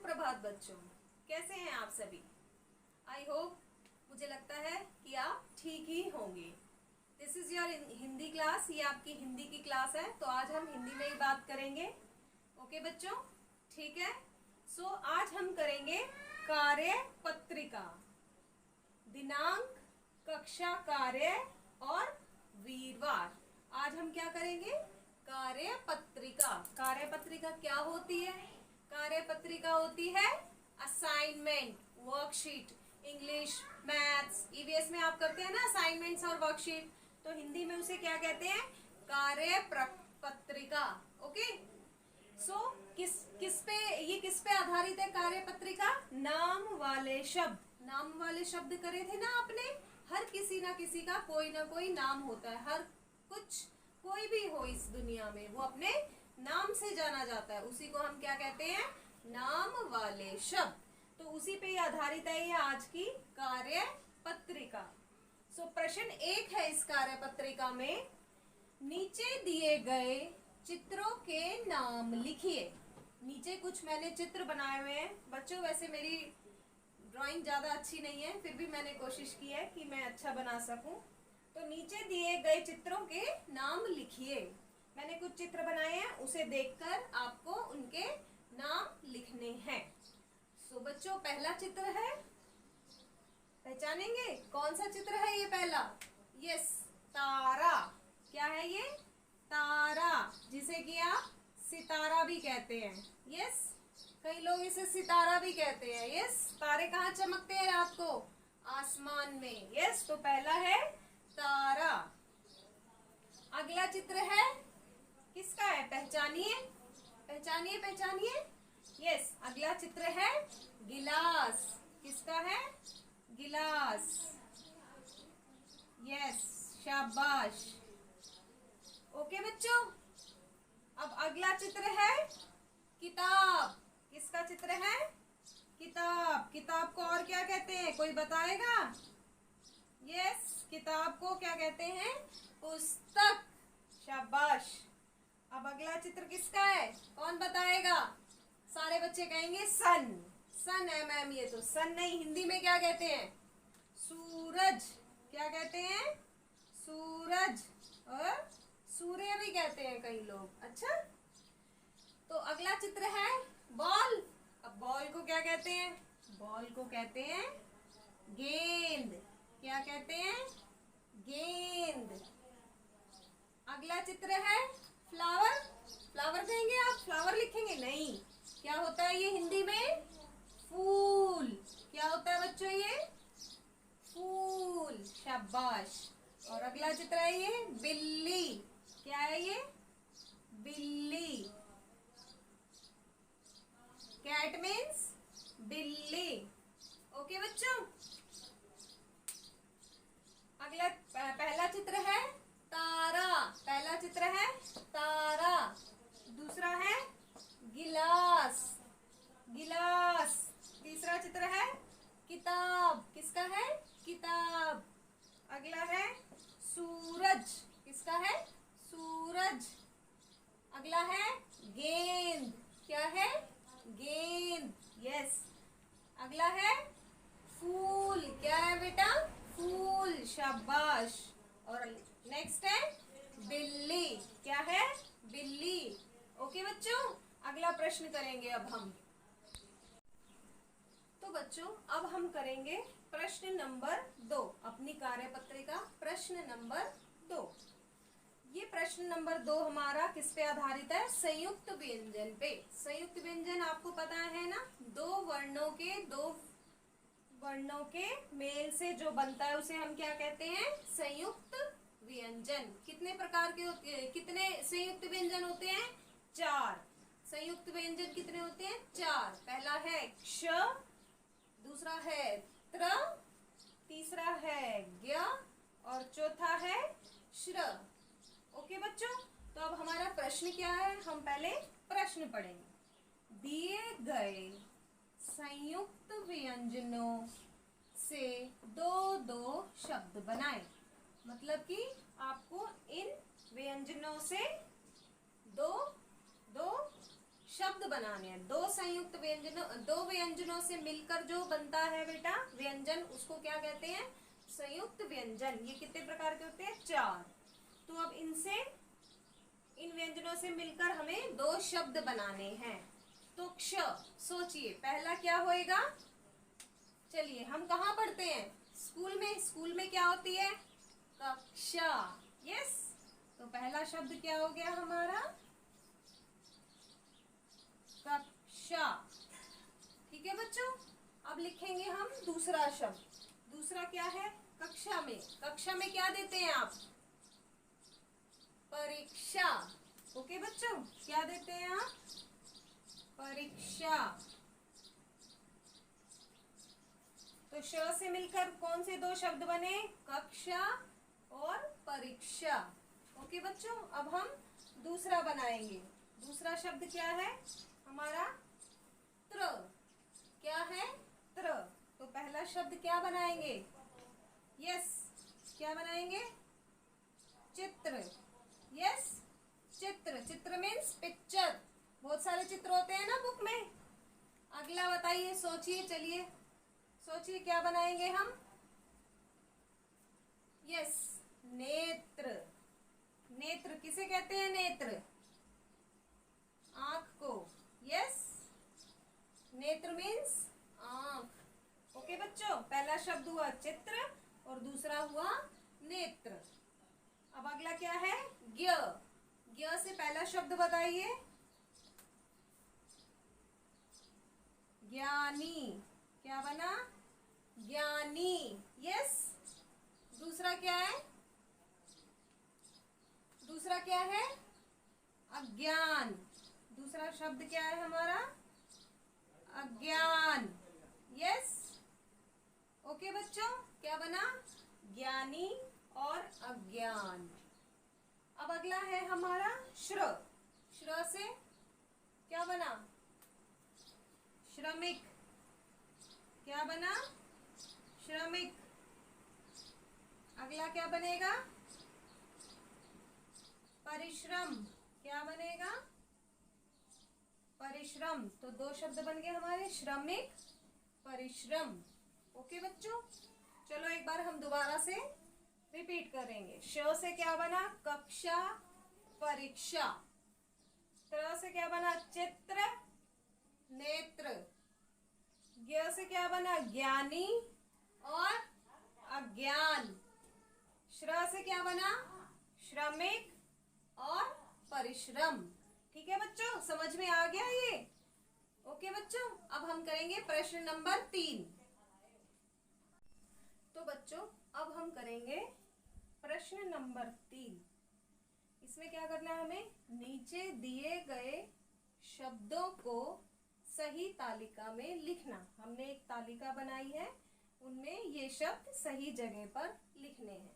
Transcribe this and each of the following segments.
सुप्रभात बच्चों, कैसे हैं आप सभी। आई होप, मुझे लगता है कि आप ठीक ही होंगे। This is your Hindi class. ये आपकी हिंदी की क्लास है, तो आज हम हिंदी में ही बात करेंगे। ओके बच्चों, ठीक है। सो आज हम करेंगे कार्य पत्रिका, दिनांक, कक्षा कार्य और वीरवार। आज हम क्या करेंगे? कार्य पत्रिका। कार्य पत्रिका क्या होती है? कार्य पत्रिका होती है assignment, worksheet. English, maths, EVS में आप करते हैं ना असाइनमेंट्स और वर्कशीट, तो हिंदी में उसे क्या कहते हैं? कार्य पत्रिका। ओके। सो किस पे आधारित है कार्य पत्रिका? नाम वाले शब्द। नाम वाले शब्द करे थे ना आपने। हर किसी ना किसी का कोई ना कोई नाम होता है। हर कुछ, कोई भी हो इस दुनिया में, वो अपने नाम से जाना जाता है। उसी को हम क्या कहते हैं? नाम वाले शब्द। तो उसी पे आधारित है ये आज की कार्य पत्रिका। सो प्रश्न 1 है इस कार्य पत्रिका में, नीचे दिए गए चित्रों के नाम लिखिए। नीचे कुछ मैंने चित्र बनाए हुए हैं बच्चों। वैसे मेरी ड्राइंग ज्यादा अच्छी नहीं है, फिर भी मैंने कोशिश की है कि मैं अच्छा बना सकूं। तो नीचे दिए गए चित्रों के नाम लिखिए। मैंने कुछ चित्र बनाए हैं, उसे देखकर आपको उनके नाम लिखने हैं। सो बच्चों, पहला चित्र है, पहचानेंगे कौन सा चित्र है ये? पहला, यस, तारा। क्या है ये? तारा, जिसे कि आप सितारा भी कहते हैं। यस, कई लोग इसे सितारा भी कहते हैं। यस, तारे कहाँ चमकते हैं रात को? आसमान में। यस, तो पहला है तारा। अगला चित्र है, किसका है? पहचानिए, पहचानिए, पहचानिए। यस, अगला चित्र है गिलास। किसका है? गिलास। यस, शाबाश। ओके बच्चों, अब अगला चित्र है किताब। किसका चित्र है? किताब। किताब को और क्या कहते हैं? कोई बताएगा? यस, किताब को क्या कहते हैं? पुस्तक। शाबाश। अब अगला चित्र किसका है? कौन बताएगा? सारे बच्चे कहेंगे सन। सन है मैम, ये तो सन नहीं, हिंदी में क्या कहते हैं? सूरज। क्या कहते हैं? सूरज। और सूर्य भी कहते हैं कई लोग। अच्छा, तो अगला चित्र है बॉल। अब बॉल को क्या कहते हैं? बॉल को कहते हैं गेंद। क्या कहते हैं? गेंद। अगला चित्र है फ्लावर। फ्लावर कहेंगे आप? फ्लावर लिखेंगे? नहीं। क्या होता है ये हिंदी में? फूल। क्या होता है बच्चों ये? फूल। शाबाश। और अगला चित्र है ये बिल्ली। क्या है ये? बिल्ली। कैट मीन्स बिल्ली। ओके बच्चों, अगला पहला चित्र है तारा। पहला चित्र है तारा। दूसरा है गिलास। गिलास। तीसरा चित्र है किताब। किसका है? किताब। अगला है सूरज। किसका है? सूरज। अगला है गेंद। क्या है? गेंद। यस। अगला है फूल। क्या है बेटा? फूल। शाबाश। और नेक्स्ट है बिल्ली। क्या है? बिल्ली। ओके बच्चों, अगला प्रश्न करेंगे अब हम। तो बच्चों, अब हम करेंगे प्रश्न नंबर 2, अपनी कार्य पत्रिका प्रश्न नंबर 2। ये प्रश्न नंबर 2 हमारा किस पे आधारित है? संयुक्त व्यंजन पे। संयुक्त व्यंजन आपको पता है ना, दो वर्णों के मेल से जो बनता है उसे हम क्या कहते हैं? संयुक्त व्यंजन। कितने प्रकार के होते हैं? कितने संयुक्त व्यंजन होते हैं? 4। संयुक्त व्यंजन कितने होते हैं? 4। पहला है क्ष, दूसरा है त्र, तीसरा है ज्ञ और चौथा है श्र। ओके बच्चों, तो अब हमारा प्रश्न क्या है? हम पहले प्रश्न पढ़ेंगे। दिए गए संयुक्त व्यंजनों से दो दो शब्द बनाएं। मतलब कि आपको इन व्यंजनों से दो दो शब्द बनाने हैं। दो संयुक्त व्यंजनों, दो व्यंजनों से मिलकर जो बनता है बेटा व्यंजन, उसको क्या कहते हैं? संयुक्त व्यंजन। ये कितने प्रकार के होते हैं? 4। तो अब इनसे, इन व्यंजनों से मिलकर हमें दो शब्द बनाने हैं। तो क्ष, सोचिए पहला क्या होएगा? चलिए, हम कहाँ पढ़ते हैं? स्कूल में। स्कूल में क्या होती है? कक्षा। यस। तो पहला शब्द क्या हो गया हमारा? कक्षा। ठीक है बच्चों। अब लिखेंगे हम दूसरा शब्द। दूसरा क्या है? कक्षा में। कक्षा में क्या देते हैं आप? परीक्षा। ओके बच्चों, क्या देते हैं आप? परीक्षा। तो श से मिलकर कौन से दो शब्द बने? कक्षा और परीक्षा। ओके बच्चों, अब हम दूसरा बनाएंगे। दूसरा शब्द क्या है हमारा? त्र। क्या है? त्र। तो पहला शब्द क्या बनाएंगे? यस, क्या बनाएंगे? चित्र। यस, चित्र। चित्र मीन्स पिक्चर। बहुत सारे चित्र होते हैं ना बुक में। अगला बताइए, सोचिए, चलिए सोचिए क्या बनाएंगे हम? यस, नेत्र। नेत्र किसे कहते हैं? नेत्र, आंख को। यस, नेत्र मीन्स आंख। ओके बच्चों, पहला शब्द हुआ चित्र और दूसरा हुआ नेत्र। अब अगला क्या है? ज्ञ। ज्ञ से पहला शब्द बताइए। ज्ञानी। क्या बना? ज्ञानी। यस। दूसरा क्या है? दूसरा क्या है? अज्ञान। दूसरा शब्द क्या है हमारा? अज्ञान। यस। ओके बच्चों, क्या बना? ज्ञानी और अज्ञान। अब अगला है हमारा श्र। श्र से क्या बना? श्रमिक। क्या बना? श्रमिक। अगला क्या बनेगा? परिश्रम। क्या बनेगा? परिश्रम। तो दो शब्द बन गए हमारे, श्रमिक, परिश्रम। ओके बच्चों, चलो एक बार हम दोबारा से रिपीट करेंगे। श से क्या बना? कक्षा, परीक्षा। त्र से क्या बना? चित्र, नेत्र। ज्ञ से क्या बना? ज्ञानी और अज्ञान। श्र से क्या बना? श्रमिक और परिश्रम। ठीक है बच्चों, समझ में आ गया ये? ओके बच्चों, अब हम करेंगे प्रश्न नंबर 3। तो बच्चों, अब हम करेंगे प्रश्न नंबर 3। इसमें क्या करना है हमें? नीचे दिए गए शब्दों को सही तालिका में लिखना। हमने एक तालिका बनाई है, उनमें ये शब्द सही जगह पर लिखने हैं।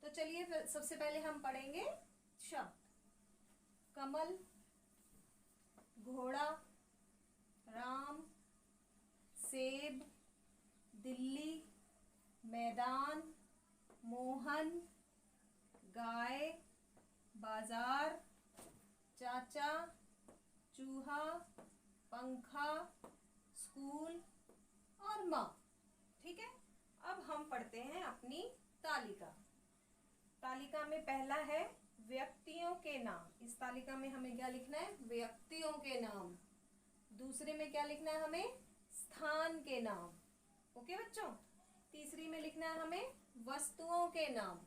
तो चलिए सबसे पहले हम पढ़ेंगे शब्द। कमल, घोड़ा, राम, सेब, दिल्ली, मैदान, मोहन, गाय, बाजार, चाचा, चूहा, पंखा, स्कूल और माँ। ठीक है, अब हम पढ़ते हैं अपनी तालिका। तालिका में पहला है व्यक्तियों के नाम। इस तालिका में हमें क्या लिखना है? व्यक्तियों के नाम। दूसरे में क्या लिखना है हमें? स्थान के नाम। ओके बच्चों। तीसरी में लिखना है हमें वस्तुओं के नाम।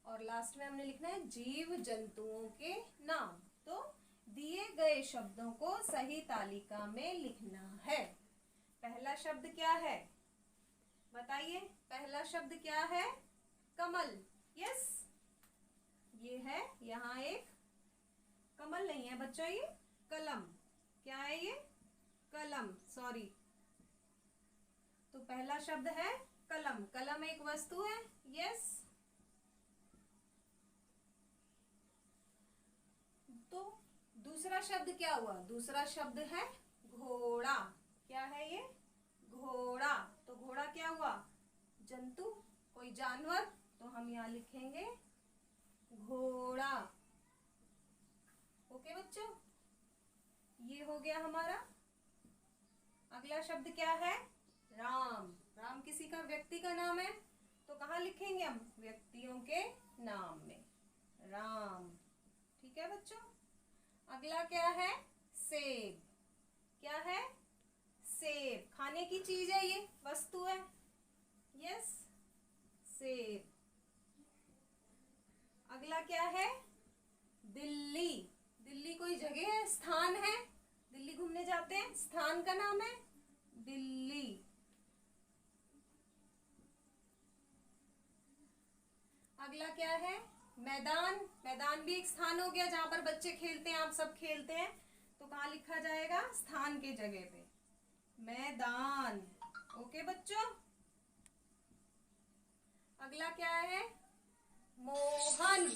और लास्ट में हमने लिखना है जीव जंतुओं के नाम। तो दिए गए शब्दों को सही तालिका में लिखना है। पहला शब्द क्या है बताइए? पहला शब्द क्या है? कमल। यस, ये है, यहाँ एक कमल नहीं है बच्चों, ये कलम। क्या है ये? कलम, सॉरी। तो पहला शब्द है कलम। कलम एक वस्तु है। यस। तो दूसरा शब्द क्या हुआ? दूसरा शब्द है घोड़ा। क्या है ये? घोड़ा। तो घोड़ा क्या हुआ? जंतु, कोई जानवर। तो हम यहाँ लिखेंगे घोड़ा। ओके बच्चों, ये ये हो गया हमारा। अगला शब्द क्या है? राम। राम किसी का, व्यक्ति का नाम है, तो कहाँ लिखेंगे हम? व्यक्तियों के नाम में राम। ठीक है बच्चों। अगला क्या है? सेब। क्या है? सेब। खाने की चीज है, ये वस्तु है। यस, सेब। अगला क्या है? दिल्ली। दिल्ली कोई जगह है, स्थान है। दिल्ली घूमने जाते हैं, स्थान का नाम है दिल्ली। अगला क्या है? मैदान। मैदान भी एक स्थान हो गया जहां पर बच्चे खेलते हैं, आप सब खेलते हैं, तो कहाँ लिखा जाएगा? स्थान के जगह पे मैदान। ओके बच्चों। अगला क्या है? मोहन।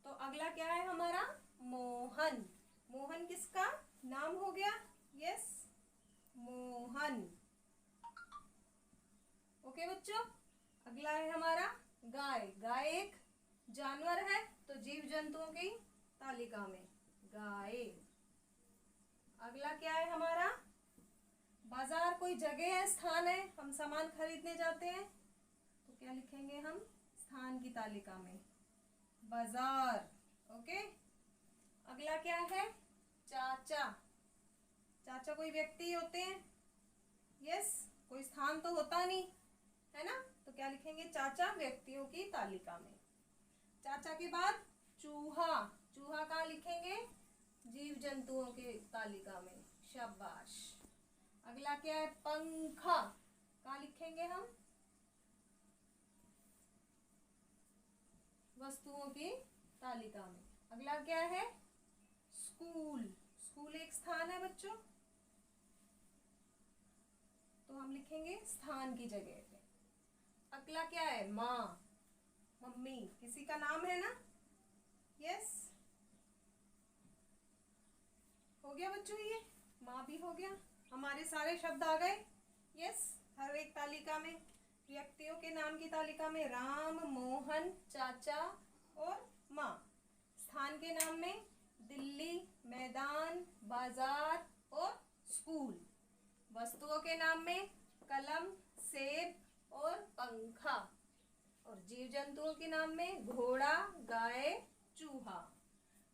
तो अगला क्या है हमारा? मोहन। मोहन किसका नाम हो गया? यस, मोहन। ओके बच्चों। अगला है हमारा गाय। गाय एक जानवर है, तो जीव जंतुओं की तालिका में गाय। अगला क्या है हमारा? बाजार कोई जगह है, स्थान है, हम सामान खरीदने जाते हैं, तो क्या लिखेंगे हम? स्थान की तालिका में बाजार। ओके। अगला क्या है? चाचा। चाचा कोई व्यक्ति होते हैं। यस, कोई स्थान तो होता नहीं है ना, तो क्या लिखेंगे? चाचा व्यक्तियों की तालिका में। चाचा के बाद चूहा। चूहा कहाँ लिखेंगे? जीव जंतुओं की तालिका में। शाबाश। अगला क्या है? पंखा। कहाँ लिखेंगे हम? वस्तुओं की तालिका में। अगला क्या है? स्कूल। स्कूल एक स्थान है बच्चों, तो हम लिखेंगे स्थान की जगह पे। अगला क्या है? माँ। मम्मी किसी का नाम है ना। यस, हो गया बच्चों, ये माँ भी हो गया। हमारे सारे शब्द आ गए। यस, हर एक तालिका में, व्यक्तियों के नाम की तालिका में राम, मोहन, चाचा और माँ। स्थान के नाम में दिल्ली, मैदान, बाजार और स्कूल। वस्तुओं के नाम में कलम, सेब और पंखा। और जीव जंतुओं के नाम में घोड़ा, गाय, चूहा।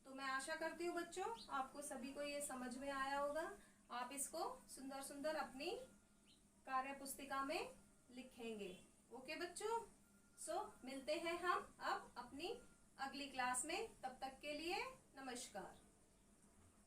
तो मैं आशा करती हूँ बच्चों आपको सभी को ये समझ में आया होगा। आप इसको सुंदर सुंदर अपनी कार्य पुस्तिका में लिखेंगे। ओके बच्चों। सो मिलते हैं हम अब अपनी अगली क्लास में। तब तक के लिए नमस्कार।